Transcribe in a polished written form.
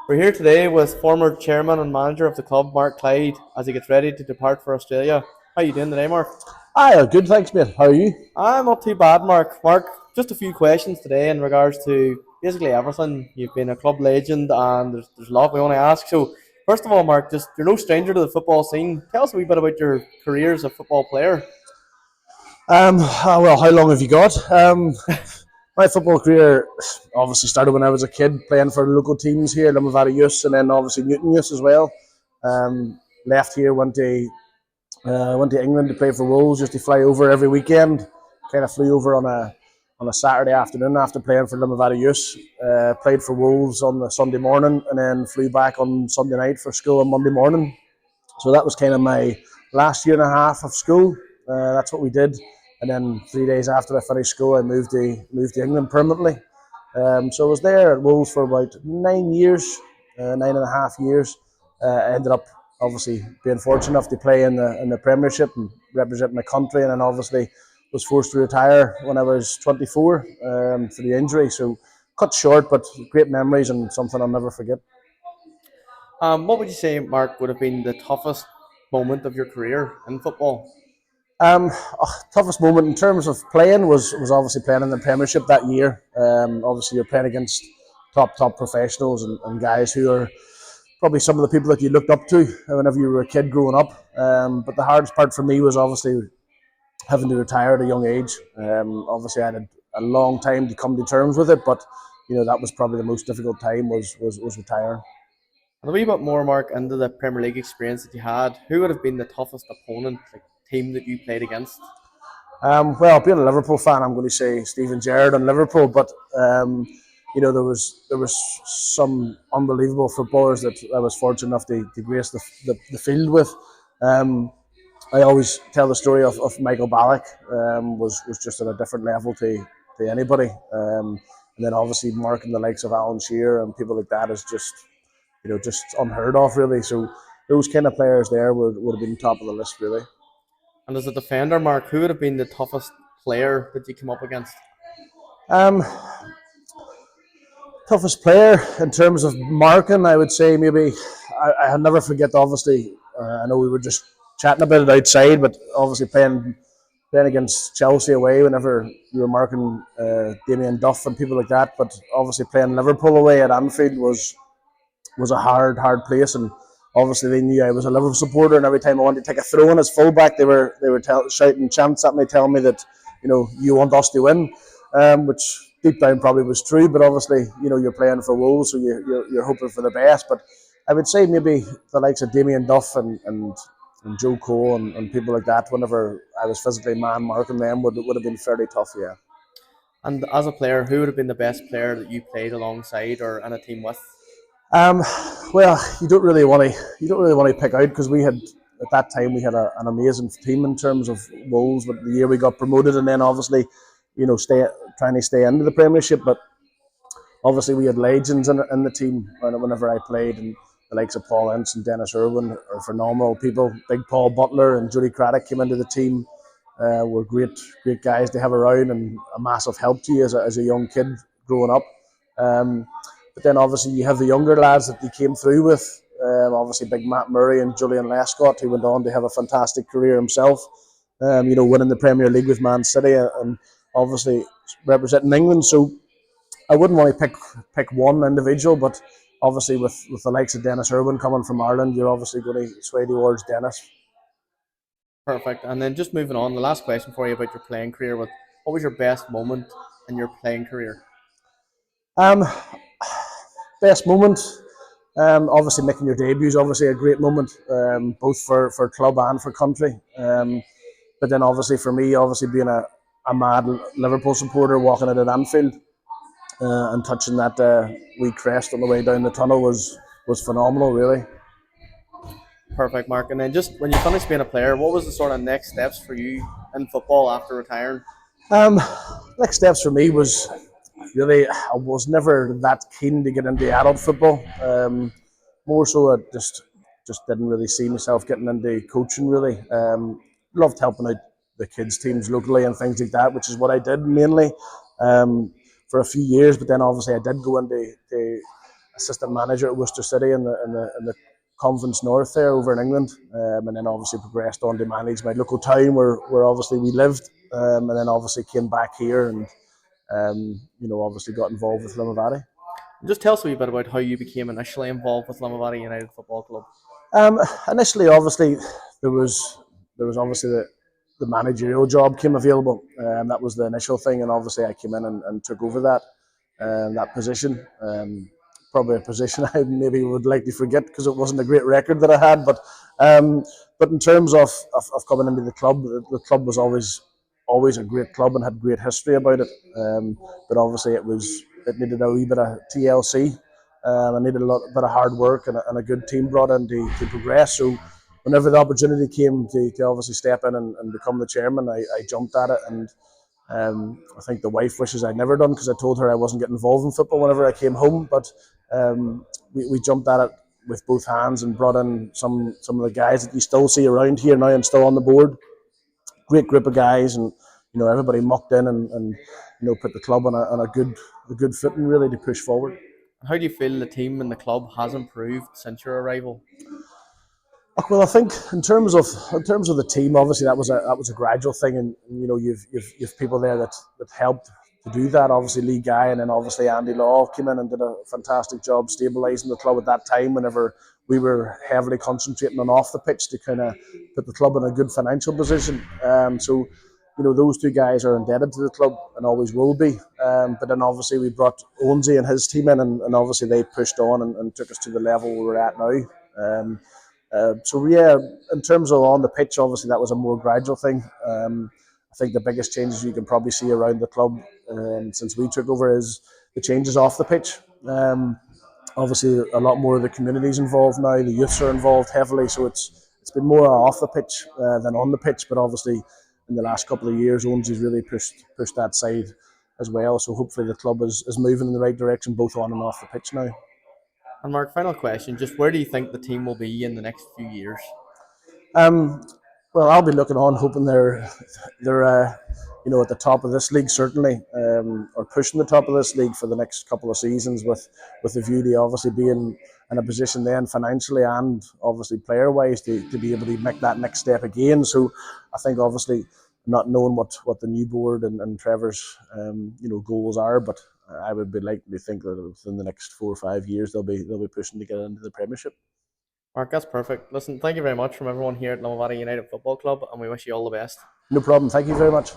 We're here today with former chairman and manager of the club, Mark Clyde, as he gets ready to depart for Australia. How are you doing today, Mark? Hi, good, thanks, mate. How are you? I'm not too bad, Mark. Mark, just a few questions today in regards to basically everything. You've been a club legend, and there's a lot we want to ask. So, first of all, Mark, just you're no stranger to the football scene. Tell us a wee bit about your career as a football player. Well, how long have you got? My football career obviously started when I was a kid, playing for local teams here, Limavady Youth, and then obviously Newton Youth as well. Left here, went to England to play for Wolves, just to fly over every weekend. Kind of flew over on a Saturday afternoon after playing for Limavady Youth. Played for Wolves on the Sunday morning, and then flew back on Sunday night for school on Monday morning. So that was kind of my last year and a half of school. That's what we did. And then 3 days after I finished school, I moved to England permanently. So I was there at Wolves for about 9 years, 9.5 years. I ended up obviously being fortunate enough to play in the Premiership and represent my country, and then obviously was forced to retire when I was 24 for the injury. So cut short, but great memories and something I'll never forget. What would you say, Mark, would have been the toughest moment of your career in football? Toughest moment in terms of playing was obviously playing in the Premiership that year. Obviously, you're playing against top professionals and guys who are probably some of the people that you looked up to whenever you were a kid growing up. But the hardest part for me was obviously having to retire at a young age. Obviously, I had a long time to come to terms with it, but that was probably the most difficult time was retiring. And a wee bit more, Mark, into the Premier League experience that you had. Who would have been the toughest opponent, like team that you played against? Well, being a Liverpool fan, I'm going to say Steven Gerrard and Liverpool, but there was some unbelievable footballers that I was fortunate enough to grace the field with. Um, I always tell the story of Michael Ballack. Was just at a different level to anybody. And then obviously marking the likes of Alan Shearer and people like that is just unheard of, really. So those kind of players there would have been top of the list, really. And as a defender, Mark, who would have been the toughest player that you came up against? Um, Toughest player in terms of marking, I would say maybe I'll never forget. Obviously, I know we were just chatting about it outside, but obviously playing against Chelsea away, whenever you were marking Damien Duff and people like that. But obviously playing Liverpool away at Anfield was a hard place, and obviously they knew I was a Liverpool supporter, and every time I wanted to take a throw in as fullback, they were shouting chants at me, telling me that you want us to win, which deep down probably was true, but obviously you're playing for Wolves, so you're hoping for the best. But I would say maybe the likes of Damien Duff and Joe Cole and people like that, whenever I was physically man marking them, would have been fairly tough, yeah. And as a player, who would have been the best player that you played alongside or in a team with? Um, well, you don't really want to pick out, because we had at that time we had an amazing team in terms of Wolves. But the year we got promoted, and then obviously, stay trying to stay into the Premiership. But obviously, we had legends in the team whenever I played, and the likes of Paul Ince and Dennis Irwin are phenomenal people. Big Paul Butler and Jody Craddock came into the team. Were great guys to have around, and a massive help to you as a young kid growing up. Um, but then obviously you have the younger lads that they came through with. Obviously, big Matt Murray and Julian Lescott, who went on to have a fantastic career himself. Winning the Premier League with Man City, and obviously representing England. So I wouldn't want to pick one individual, but obviously with the likes of Dennis Irwin coming from Ireland, you're obviously going to sway towards Dennis. Perfect. And then just moving on, the last question for you about your playing career was what was your best moment in your playing career? Um, Best moment. Obviously, making your debut is obviously a great moment, both for club and for country. But then, obviously, for me, obviously being a mad Liverpool supporter, walking out at Anfield and touching that wee crest on the way down the tunnel was phenomenal, really. Perfect, Mark. And then just when you finished being a player, what was the sort of next steps for you in football after retiring? Um, Next steps for me was really, I was never that keen to get into adult football. More so, I just didn't really see myself getting into coaching, really. Loved helping out the kids teams locally and things like that, which is what I did mainly um, for a few years. But then obviously I did go into assistant manager at Worcester City in the Conference North there over in England, and then obviously progressed on to manage my local town where obviously we lived, and then obviously came back here and obviously got involved with Limavady. Just tell us a wee bit about how you became initially involved with Limavady United Football Club. Um, Initially, obviously, there was obviously the managerial job came available, and that was the initial thing. And obviously, I came in and took over that position. Probably a position I maybe would like to forget because it wasn't a great record that I had. Um, but in terms of coming into the club, the club was always a great club and had great history about it. But obviously, it needed a wee bit of TLC. I needed a bit of hard work and a good team brought in to progress. So whenever the opportunity came to obviously step in and become the chairman, I jumped at it. And I think the wife wishes I'd never done because I told her I wasn't getting involved in football whenever I came home. But we jumped at it with both hands and brought in some of the guys that you still see around here now and still on the board. Great group of guys, and everybody mucked in and put the club on a good footing really to push forward. How do you feel the team and the club has improved since your arrival? Well, I think in terms of the team, obviously that was a gradual thing, and you've people there that helped to do that. Obviously, Lee Guy, and then obviously Andy Law came in and did a fantastic job stabilising the club at that time. Whenever we were heavily concentrating on off the pitch to kind of put the club in a good financial position. So those two guys are indebted to the club and always will be. But then obviously we brought Owensy and his team in, and obviously they pushed on and took us to the level we're at now. So yeah, in terms of on the pitch, obviously that was a more gradual thing. I think the biggest changes you can probably see around the club since we took over is the changes off the pitch. Obviously, a lot more of the communities involved now. The youths are involved heavily, so it's been more off the pitch than on the pitch. But obviously, in the last couple of years, Owens really pushed that side as well. So hopefully, the club is moving in the right direction, both on and off the pitch now. And Mark, final question: just where do you think the team will be in the next few years? Um, well, I'll be looking on, hoping they're at the top of this league certainly, or pushing the top of this league for the next couple of seasons, with the view to obviously being in a position then financially and obviously player wise to be able to make that next step again. So I think obviously not knowing what the new board and Trevor's goals are, but I would be likely to think that within the next 4 or 5 years they'll be pushing to get into the Premiership. Mark, that's perfect. Listen, thank you very much from everyone here at Limavady United Football Club, and we wish you all the best. No problem. Thank you very much.